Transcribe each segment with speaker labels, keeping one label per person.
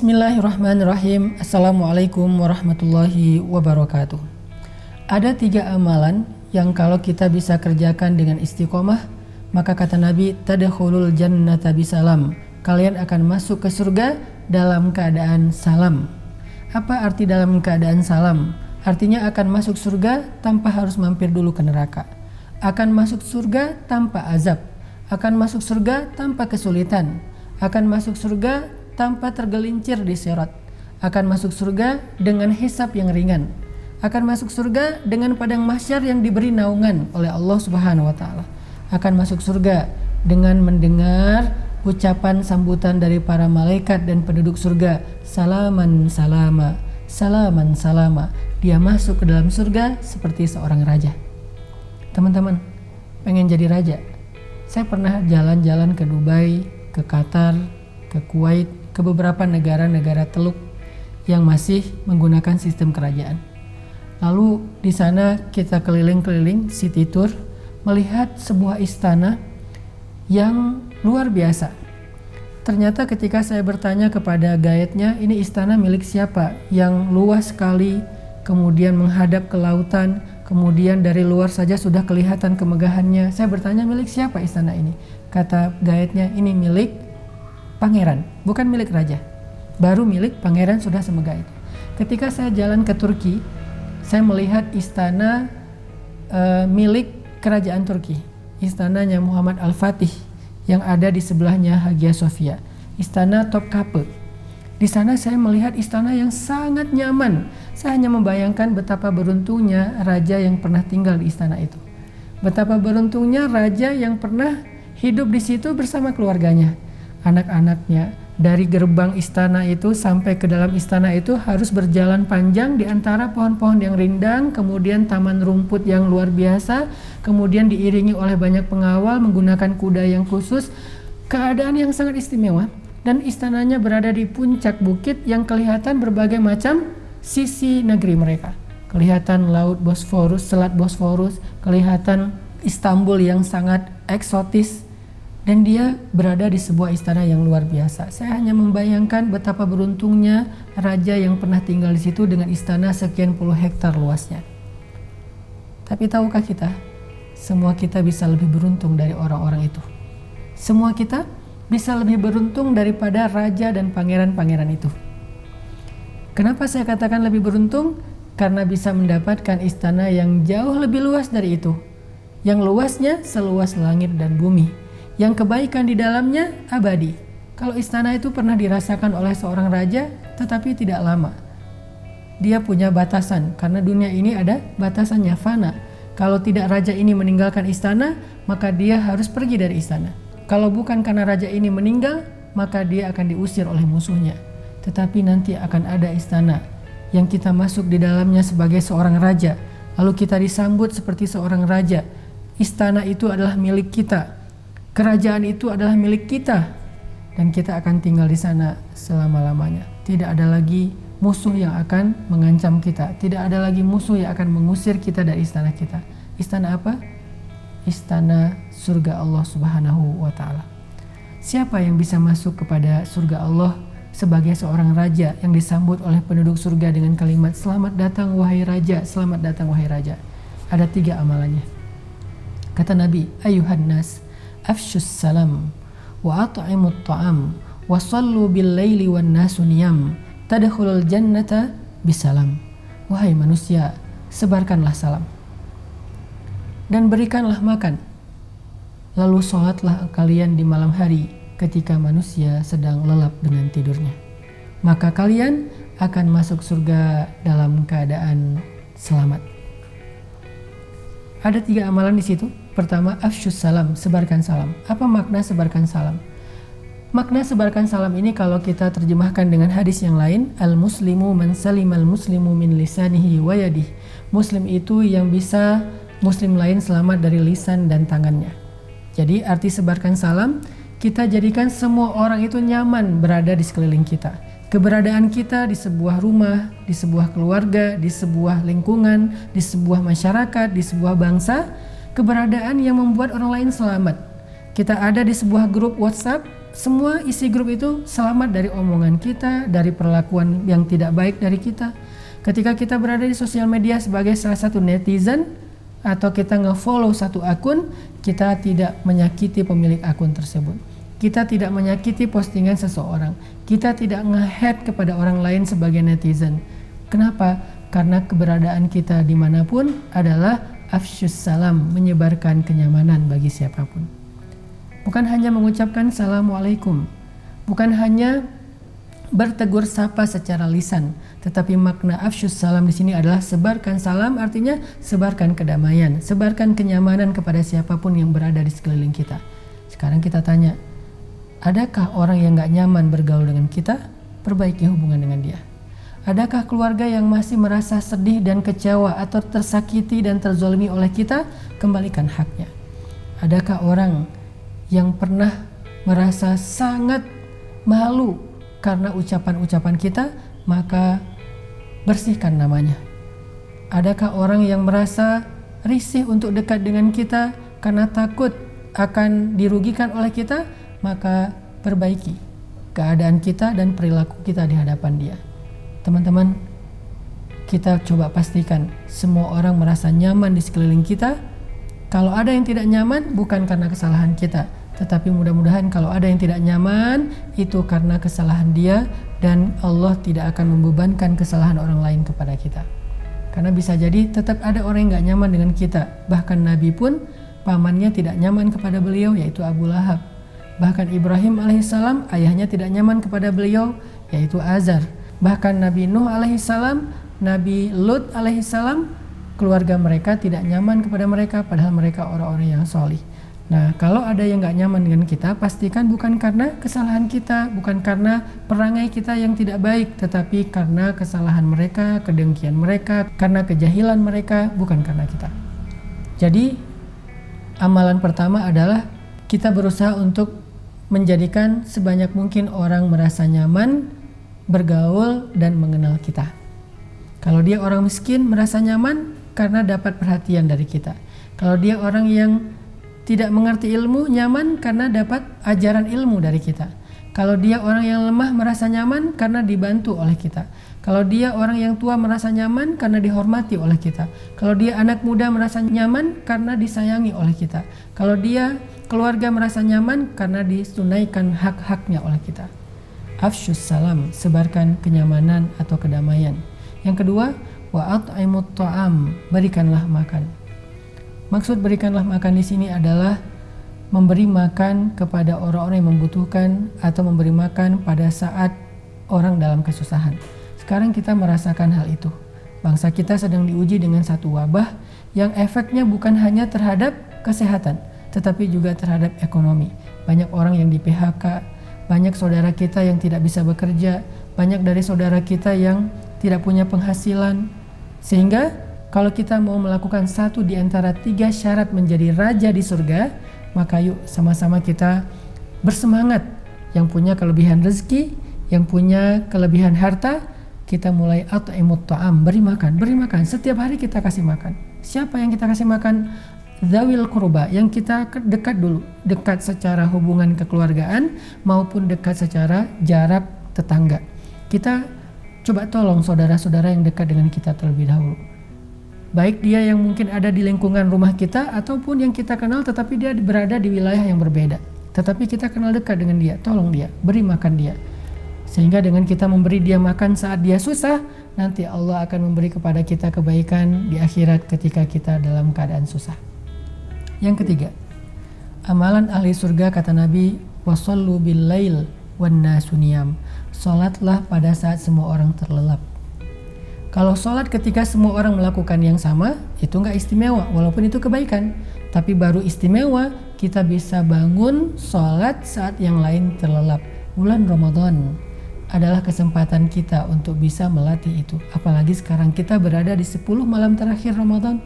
Speaker 1: Bismillahirrahmanirrahim. Assalamualaikum warahmatullahi wabarakatuh. Ada 3 amalan yang kalau kita bisa kerjakan dengan istiqomah, maka kata Nabi, tadkhulul jannata bisalam. Kalian akan masuk ke surga dalam keadaan salam. Apa arti dalam keadaan salam? Artinya akan masuk surga tanpa harus mampir dulu ke neraka. Akan masuk surga tanpa azab. Akan masuk surga tanpa kesulitan. Akan masuk surga tanpa tergelincir di sirat. Akan masuk surga dengan hisab yang ringan. Akan masuk surga dengan padang mahsyar yang diberi naungan oleh Allah Subhanahu wa taala. Akan masuk surga dengan mendengar ucapan sambutan dari para malaikat dan penduduk surga, salaman salama, salaman salama. Dia masuk ke dalam surga seperti seorang raja. Teman-teman, pengen jadi raja? Saya pernah jalan-jalan ke Dubai, ke Qatar, ke Kuwait, ke beberapa negara-negara Teluk yang masih menggunakan sistem kerajaan. Lalu di sana kita keliling-keliling city tour, melihat sebuah istana yang luar biasa. Ternyata ketika saya bertanya kepada guide-nya, ini istana milik siapa? Yang luas sekali, kemudian menghadap ke lautan, kemudian dari luar saja sudah kelihatan kemegahannya. Saya bertanya, milik siapa istana ini? Kata guide-nya, ini milik pangeran, bukan milik raja. Baru milik pangeran sudah semegah itu. Ketika saya jalan ke Turki, saya melihat istana milik kerajaan Turki, istananya Muhammad Al-Fatih yang ada di sebelahnya Hagia Sophia, istana Topkapi. Di sana saya melihat istana yang sangat nyaman. Saya hanya membayangkan betapa beruntungnya raja yang pernah tinggal di istana itu. Betapa beruntungnya raja yang pernah hidup di situ bersama keluarganya. Anak-anaknya, dari gerbang istana itu sampai ke dalam istana itu harus berjalan panjang di antara pohon-pohon yang rindang, kemudian taman rumput yang luar biasa, kemudian diiringi oleh banyak pengawal menggunakan kuda yang khusus. Keadaan yang sangat istimewa, dan istananya berada di puncak bukit yang kelihatan berbagai macam sisi negeri mereka. Kelihatan laut Bosforus, selat Bosforus, kelihatan Istanbul yang sangat eksotis. Dan dia berada di sebuah istana yang luar biasa. Saya hanya membayangkan betapa beruntungnya raja yang pernah tinggal di situ dengan istana sekian puluh hektar luasnya. Tapi tahukah kita, semua kita bisa lebih beruntung dari orang-orang itu. Semua kita bisa lebih beruntung daripada raja dan pangeran-pangeran itu. Kenapa saya katakan lebih beruntung? Karena bisa mendapatkan istana yang jauh lebih luas dari itu. Yang luasnya seluas langit dan bumi. Yang kebaikan di dalamnya abadi. Kalau istana itu pernah dirasakan oleh seorang raja, tetapi tidak lama. Dia punya batasan, karena dunia ini ada batasannya, fana. Kalau tidak raja ini meninggalkan istana, maka dia harus pergi dari istana. Kalau bukan karena raja ini meninggal, maka dia akan diusir oleh musuhnya. Tetapi nanti akan ada istana yang kita masuk di dalamnya sebagai seorang raja. Lalu kita disambut seperti seorang raja. Istana itu adalah milik kita. Kerajaan itu adalah milik kita, dan kita akan tinggal di sana selama-lamanya. Tidak ada lagi musuh yang akan mengancam kita. Tidak ada lagi musuh yang akan mengusir kita dari istana kita. Istana apa? Istana surga Allah Subhanahu wa taala. Siapa yang bisa masuk kepada surga Allah sebagai seorang raja yang disambut oleh penduduk surga dengan kalimat selamat datang wahai raja, selamat datang wahai raja? Ada 3 amalannya. Kata Nabi, ayuhan nas, afshus salam wa at'imut ta'am wa sallu bil laili wan nasu niyam tadkhulul jannata bisalam. Wahai manusia, sebarkanlah salam dan berikanlah makan, lalu sholatlah kalian di malam hari ketika manusia sedang lelap dengan tidurnya, maka kalian akan masuk surga dalam keadaan selamat. Ada 3 amalan di situ. Pertama, afsyus salam, sebarkan salam. Apa makna sebarkan salam? Makna sebarkan salam ini kalau kita terjemahkan dengan hadis yang lain, al-muslimu man salimal muslimu min lisanihi wa yadihi. Muslim itu yang bisa muslim lain selamat dari lisan dan tangannya. Jadi arti sebarkan salam, kita jadikan semua orang itu nyaman berada di sekeliling kita. Keberadaan kita di sebuah rumah, di sebuah keluarga, di sebuah lingkungan, di sebuah masyarakat, di sebuah bangsa, keberadaan yang membuat orang lain selamat. Kita ada di sebuah grup WhatsApp, semua isi grup itu selamat dari omongan kita, dari perlakuan yang tidak baik dari kita. Ketika kita berada di sosial media sebagai salah satu netizen atau kita nge-follow satu akun, kita tidak menyakiti pemilik akun tersebut. Kita tidak menyakiti postingan seseorang. Kita tidak nge-hate kepada orang lain sebagai netizen. Kenapa? Karena keberadaan kita dimanapun adalah afsyus salam, menyebarkan kenyamanan bagi siapapun. Bukan hanya mengucapkan assalamualaikum, bukan hanya bertegur sapa secara lisan, tetapi makna afsyus salam di sini adalah sebarkan salam, artinya sebarkan kedamaian, sebarkan kenyamanan kepada siapapun yang berada di sekeliling kita. Sekarang kita tanya, adakah orang yang gak nyaman bergaul dengan kita? Perbaiki hubungan dengan dia. Adakah keluarga yang masih merasa sedih dan kecewa atau tersakiti dan terzolimi oleh kita? Kembalikan haknya. Adakah orang yang pernah merasa sangat malu karena ucapan-ucapan kita? Maka bersihkan namanya. Adakah orang yang merasa risih untuk dekat dengan kita karena takut akan dirugikan oleh kita? Maka perbaiki keadaan kita dan perilaku kita di hadapan dia. Teman-teman, kita coba pastikan semua orang merasa nyaman di sekeliling kita. Kalau ada yang tidak nyaman, bukan karena kesalahan kita, tetapi mudah-mudahan kalau ada yang tidak nyaman, itu karena kesalahan dia, dan Allah tidak akan membebankan kesalahan orang lain kepada kita. Karena bisa jadi tetap ada orang yang gak nyaman dengan kita. Bahkan Nabi pun pamannya tidak nyaman kepada beliau, yaitu Abu Lahab. Bahkan Ibrahim alaihissalam, ayahnya tidak nyaman kepada beliau, yaitu Azar. Bahkan Nabi Nuh alaihissalam, Nabi Lut alaihissalam, keluarga mereka tidak nyaman kepada mereka, padahal mereka orang-orang yang solih. Nah, kalau ada yang gak nyaman dengan kita, pastikan bukan karena kesalahan kita, bukan karena perangai kita yang tidak baik, tetapi karena kesalahan mereka, kedengkian mereka, karena kejahilan mereka, bukan karena kita. Jadi, amalan pertama adalah kita berusaha untuk menjadikan sebanyak mungkin orang merasa nyaman bergaul dan mengenal kita. Kalau dia orang miskin, merasa nyaman karena dapat perhatian dari kita. Kalau dia orang yang tidak mengerti ilmu, nyaman karena dapat ajaran ilmu dari kita. Kalau dia orang yang lemah, merasa nyaman karena dibantu oleh kita. Kalau dia orang yang tua, merasa nyaman karena dihormati oleh kita. Kalau dia anak muda, merasa nyaman karena disayangi oleh kita. Kalau dia keluarga, merasa nyaman karena ditunaikan hak-haknya oleh kita. Afsyus salam, sebarkan kenyamanan atau kedamaian. Yang kedua, wa at'imut ta'am, berikanlah makan. Maksud berikanlah makan di sini adalah memberi makan kepada orang-orang yang membutuhkan atau memberi makan pada saat orang dalam kesusahan. Sekarang kita merasakan hal itu. Bangsa kita sedang diuji dengan satu wabah yang efeknya bukan hanya terhadap kesehatan, tetapi juga terhadap ekonomi. Banyak orang yang di PHK, banyak saudara kita yang tidak bisa bekerja, banyak dari saudara kita yang tidak punya penghasilan. Sehingga kalau kita mau melakukan satu di antara 3 syarat menjadi raja di surga, maka yuk sama-sama kita bersemangat. Yang punya kelebihan rezeki, yang punya kelebihan harta, kita mulai at'imut ta'am, beri makan. Setiap hari kita kasih makan. Siapa yang kita kasih makan? Dzawil qurba, yang kita dekat dulu, dekat secara hubungan kekeluargaan maupun dekat secara jarak tetangga. Kita coba tolong saudara-saudara yang dekat dengan kita terlebih dahulu. Baik dia yang mungkin ada di lingkungan rumah kita ataupun yang kita kenal tetapi dia berada di wilayah yang berbeda. Tetapi kita kenal dekat dengan dia, tolong dia, beri makan dia. Sehingga dengan kita memberi dia makan saat dia susah, nanti Allah akan memberi kepada kita kebaikan di akhirat ketika kita dalam keadaan susah. Yang ketiga, amalan ahli surga kata Nabi, wasallu bil lail wan nasu niyam. Salatlah pada saat semua orang terlelap. Kalau salat ketika semua orang melakukan yang sama, itu enggak istimewa, walaupun itu kebaikan. Tapi baru istimewa kita bisa bangun salat saat yang lain terlelap. Bulan Ramadan adalah kesempatan kita untuk bisa melatih itu. Apalagi sekarang kita berada di 10 malam terakhir Ramadan,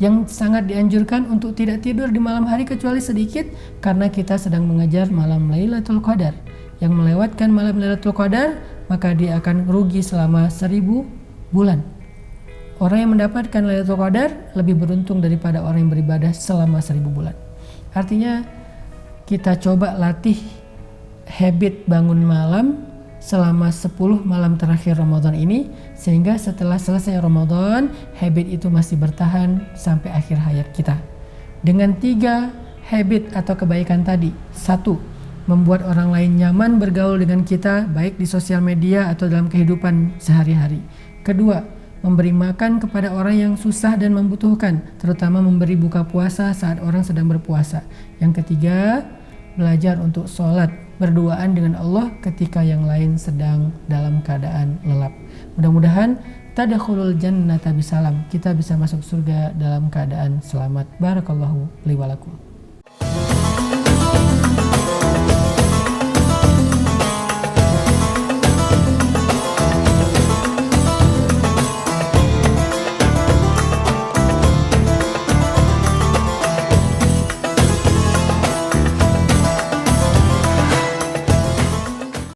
Speaker 1: yang sangat dianjurkan untuk tidak tidur di malam hari kecuali sedikit, karena kita sedang mengejar malam Lailatul Qadar. Yang melewatkan malam Lailatul Qadar, maka dia akan rugi selama 1000 bulan. Orang yang mendapatkan Lailatul Qadar lebih beruntung daripada orang yang beribadah selama 1000 bulan. Artinya kita coba latih habit bangun malam selama 10 malam terakhir Ramadan ini, sehingga setelah selesai Ramadan habit itu masih bertahan sampai akhir hayat kita. Dengan 3 habit atau kebaikan tadi: 1. Membuat orang lain nyaman bergaul dengan kita, baik di sosial media atau dalam kehidupan sehari-hari. 2. Memberi makan kepada orang yang susah dan membutuhkan, terutama memberi buka puasa saat orang sedang berpuasa. Yang 3, belajar untuk sholat berduaan dengan Allah ketika yang lain sedang dalam keadaan lelap. Mudah-mudahan tadkhulul jannata bisalam, kita bisa masuk surga dalam keadaan selamat. Barakallahu li wa lakum.